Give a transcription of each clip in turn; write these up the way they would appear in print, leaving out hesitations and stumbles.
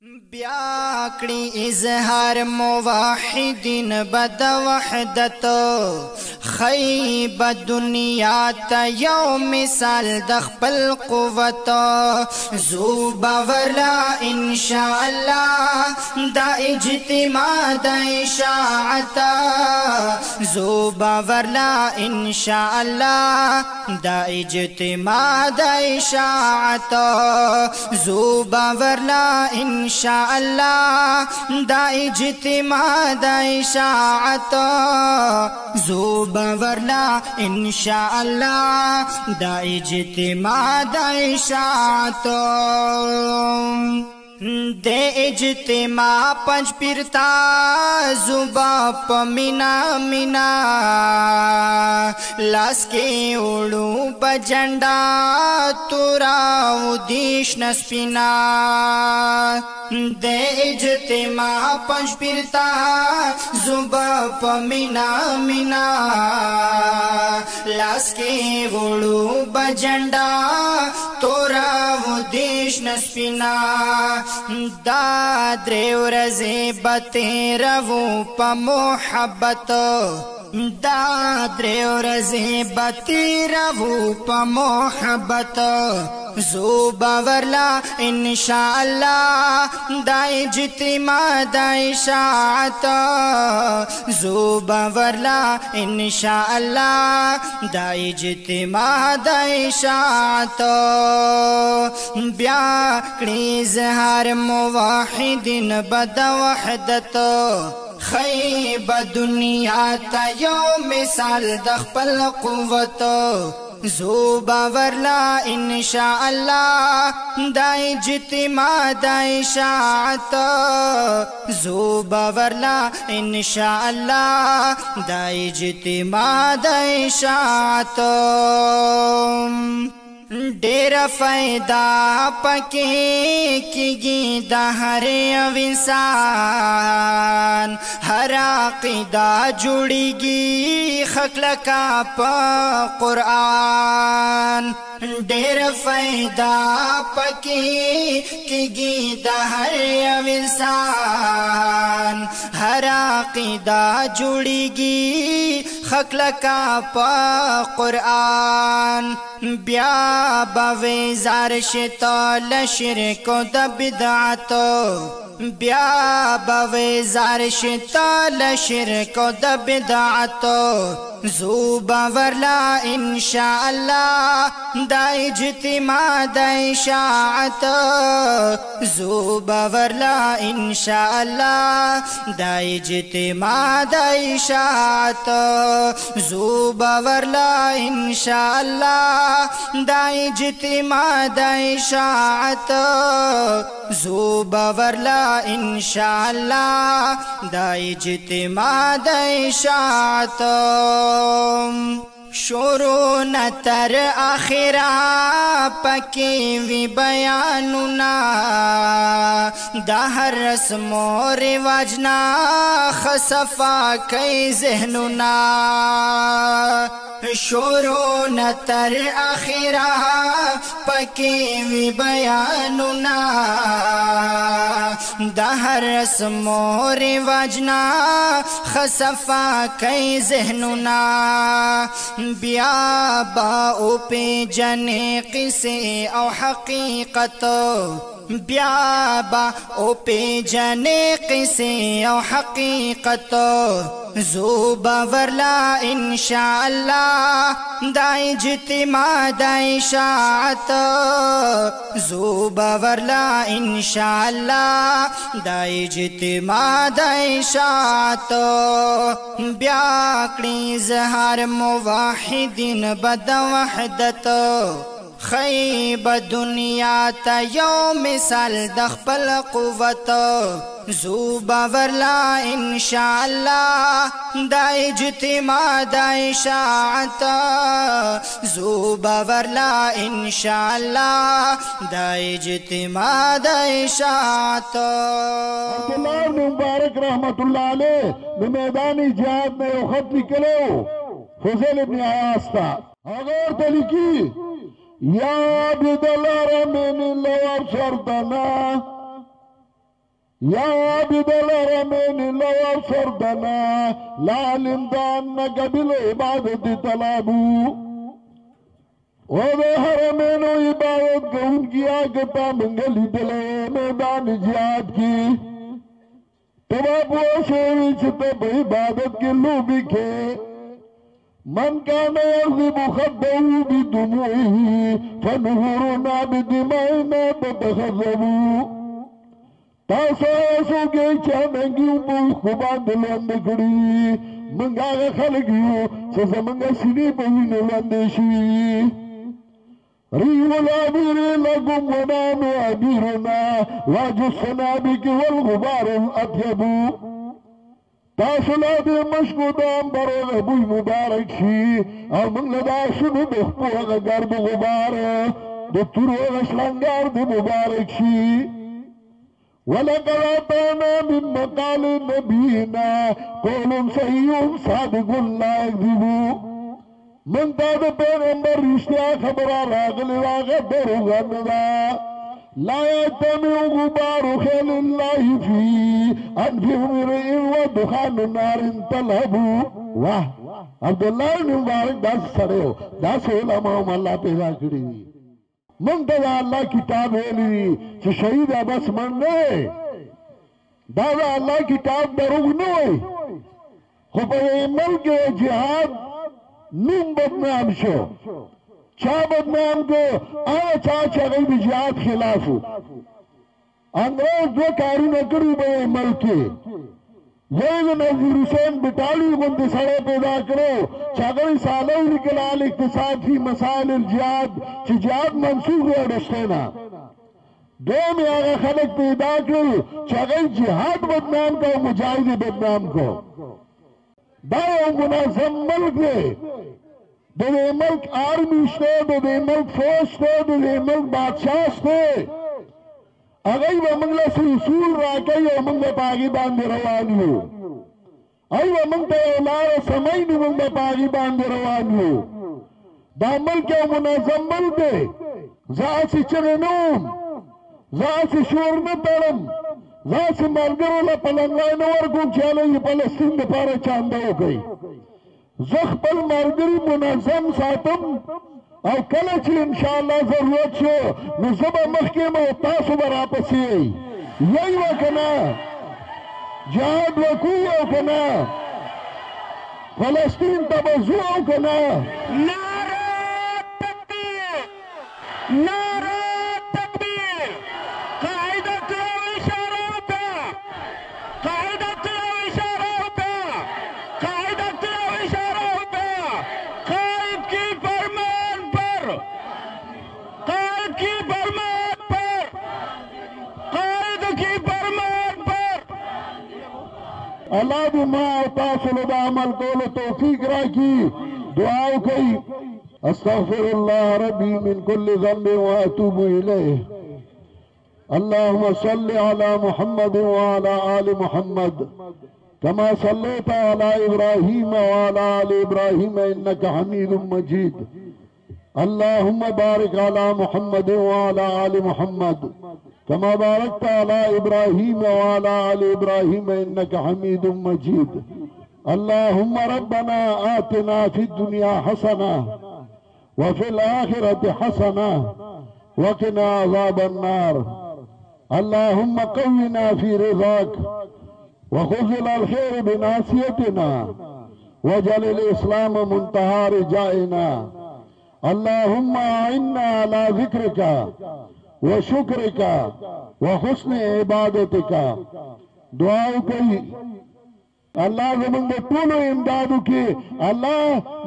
بیا کړي اظهار موحدین بد وحدت خیب دنیا ته یو مثال د خپل قوت زو باورلا ان شاء الله دا اجتماع د اشاعت زو باورلا ان شاء الله دا اجتماع د اشاعت زو باورلا ان شاء الله دا اجتماع دا اشاعت زو باورلا ان شاء الله دا اجتماع دا اشاعت دے اجتماع پنج پیرتا زبا پمینا مینا لاس کے اوڑو بجنڈا توراو دیش نسپینا دے اجتماع پنج پیرتا زبا پمینا مینا لاس کے اوڑو بجنڈا توراو دیش نسپینا دا دریو رزی بتیرو پا محبت دا دریو رزی بتیرو پا محبت زو باورلا انشاءاللہ دا اجتماع دا اشاعت زو باورلا انشاءاللہ دا اجتماع دا اشاعت بیا کړي اظهار موحدین بد وحدت خیب دنیا ته یو مثال د خپل قوت زو باورلا ان شاء الله دا اجتماع دا اشاعت زو باورلا ان شاء الله دا اجتماع دا اشاعت ډیر فائدہ پکې کیږي د هر انسان هر عقیده جوړیږي خلقا په قرآن ډیر فائدہ پکې کیږي د هر انسان هر عقیده جوړیږي خلقا په قرآن بیا باوی زارشتا شرک د بدعت بیا باوی زارشتا شرک د بدعت زو باورلا ان شاء الله دا اجتماع دا اشاعت زو باورلا ان شاء الله دا اجتماع دا اشاعت زو باورلا ان شاء الله دا اجتماع دا اشاعت زو باورلا ان شاء الله دا اجتماع دا اشاعت شروع نتر آخرا پکی وی بیانونا دا ہر رسم و رواجنا خصفا کئی ذہنونا شروع نتر آخرا پکی وی بیانونا دا ہر رسم و رواجنا خصفا کئی ذہنونا بیا با او پی جنے قصے او حقیقت بیا با او پی جنے قصے او حقیقت زو باورلا ان شاء اللہ دا اجتماع دا اشاعت زو باورلا ان شاء اللہ دا اجتماع دا اشاعت بیا کړي اظهار موحدین بد وحدت خیب دنیا ته یو مثال د خپل قوت زو باورلا ان شاء الله دا اجتماع دا اشاعت زو باورلا ان شاء الله دا اجتماع دا اشاعت عبداللہ مبارک رحمت اللہ علیہ میدانی جہاد میں وہ خط نکلو فضیل ابن عیاض تا اگر تلکی یا عبد الله من لو ابصرتنا या आबिदल हरमैन लो अफसरदना लालिमदानक बिल इबादत तलाबू। ओ हरमैनो इबादत को उनकी आगता मंगली दिले मैदान जिहाद की तबाबो शेविच तब इबादत के लोभी के मन कान यज़िब खद्दहु बिदमुइही फनुहुरुना बिदिमाइना ततखज़बू। तासा सोगे चानंगी उम्बू खुबान दिलवंद कड़ी मंगा खलगियो सजमंगा सिनी बविन वंदेशी रिवला बिरे लगुम वनानु अबीरुना वाजुसना बिकी वल गुबार अत्यबू। तासला दे मशकुदाम बरोग बुई मुबारक शी और मंगलदा सुनु बेखपुआ गर्ब गुबार दो तुरो गशलंगार दे मुबारक शी। वलक़द आताना मिन मक़ाल नबीना क़ौलुन सहीहुन सादिक़ुन ला यकज़िबू। मंताद पैगंबर रिश्ता खबरा रागल वागे दरुगा नदा ला यतमिउ गुबारु खैलिल्लाहि फी अनफि उमरिन व दुखानु नारिन तलबू। वाह अब्दुल्लाह इब्न मुबारक दास सड़े हो दास उलमा अल्लाह पैदा करी मंतजा अल्लाह किताब वेली कि शहीद बस मरने दादा अल्लाह किताब दरुग न हो मल के जिहाद नुम बदनाम शो चा बदनाम को आ चा चगई भी जिहाद खिलाफ अंग्रेज दो कारी न करू बे मल के ये नजीर हुसैन बिटाली गुंद सड़े पैदा करो चगई साले निकलाल इक्तिसादी मसाइल जिहाद जिहाद मंसूब रस्तेना दो में आगा खलक पैदा करो चगई जिहाद बदनाम को मुजाहिद बदनाम को दाओ मुनाज़म मुल्क दो मुल्क आर्मी से दो मुल्क फौज से दो मुल्क बादशाह से अगई वो मंगला से उसूल राकई और मंगला पागी बांधे रवानी हो आई वो मंगते औलार समय नहीं मंगला पागी बांधे रवानी हो दामल क्या मुनाज़म मुल्क ज़ासी चरनूम ज़ासी शोर में तड़म ज़ासी मरगरोला पलंगाइन और गुम चाले ये फलस्तीन दे पारे चांदा हो गई ज़ख्पल मरगरी मुनाज़म सातम और कल इंशाअल्लाह जरूरत छो नजब मखके में तासुबर आपसी यही वकना जहाद वकू वकना फलस्तीन तबज़ु वकना नारा तकबीर नारा तकबीर कायदत इशारा होता कायदत इशारा होता कायदत इशारा होता कायद की फरमान पर कायद की फरमान पर कायद की फरमान पर अल्लाह बिमा तासुलदा अमल को तौफीक राखी दुआओं कई अस्तगफिरुल्लाह रब्बी मिन कुल्लि ज़ंबि व अतूबु इलैह। अल्लाहुम्मा सल्लि अला मुहम्मद व अला आलि मुहम्मद कमा सल्लैता अला इब्राहीम व अला आलि इब्राहीम इन्नका हमीदुम मजीद। अल्लाहुम्मा बारिक अला मुहम्मद व अला आलि मुहम्मद कमा बारकता अला इब्राहीम व अला आलि इब्राहीम इन्नका हमीदुम मजीद। अल्लाहुम्मा रब्बना आतिना फिद दुनिया हसना व फिल आखिरति हसना व क़िना अज़ाबन नार। अल्लाहुम्मा क़व्विना फी रिज़ाक व खुज़िल अल खैर बिनासियतिना वजअल इस्लाम मुंतहा रिजाइना। अल्लाहुम्मा अइन्ना अला ज़िक्रिका व शुक्रिका व हुस्न इबादतिका। दुआओं कई अल्लाह मंगे टूलो इमदादू के अल्लाह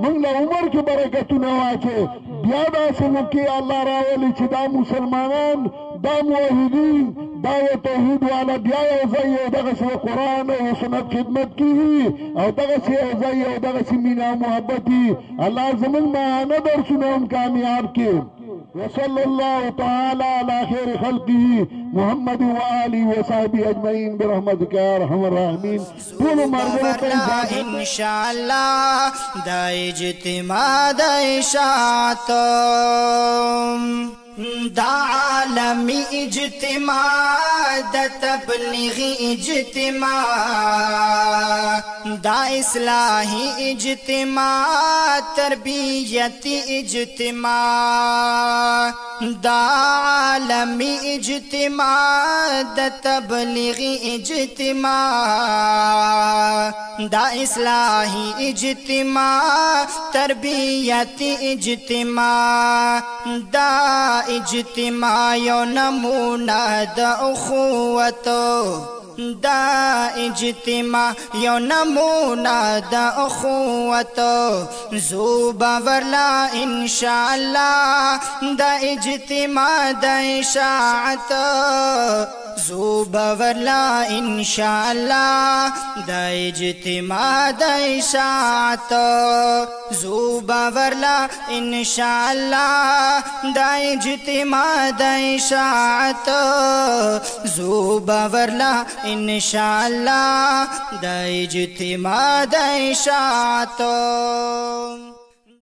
मंगला उमर की बरकत नवाचे ब्यादा से मुके अल्लाह रावली चिदा मुसलमानान दा मुवहिदीन दाव तौहीद वाला ब्याया ज़ाइयो दगस कुरान और सुन्नत खिदमत की और दगस ज़ाइयो दगस मीना मोहब्बती अल्लाह ज़मीन में आना दर सुना उन कामयाब के वसल्लल्लाहु तआला अला खैर खल्क़िही मुहम्मद व आलिहि व सहबी अजमईन बिरहमतिका या अरहमर राहिमीन। पूर्ण मर्दों इंशाअल्लाह दा इज्तिमा दा इशाअत دا عالمی اجتماع دا تبلیغی اجتماع دا اصلاحی اجتماع تربیتی اجتماع دا عالمی اجتماع دا تبلیغی اجتماع دا اصلاحی اجتماع تربیتی اجتماع دا اجتماع یو نمونہ دا اخوتو دا اجتماع یو نمونہ دا اخوتو زوبا ورلا انشاءاللہ دا اجتماع دا اشاعت زوبا ورلا انشاءاللہ دا اجتماع دا اشاعت زوبا ورلا انشاءاللہ دا اجتماع دا اشاعت زوبا ورلا انشاءاللہ دا اجتماع دا اشاعت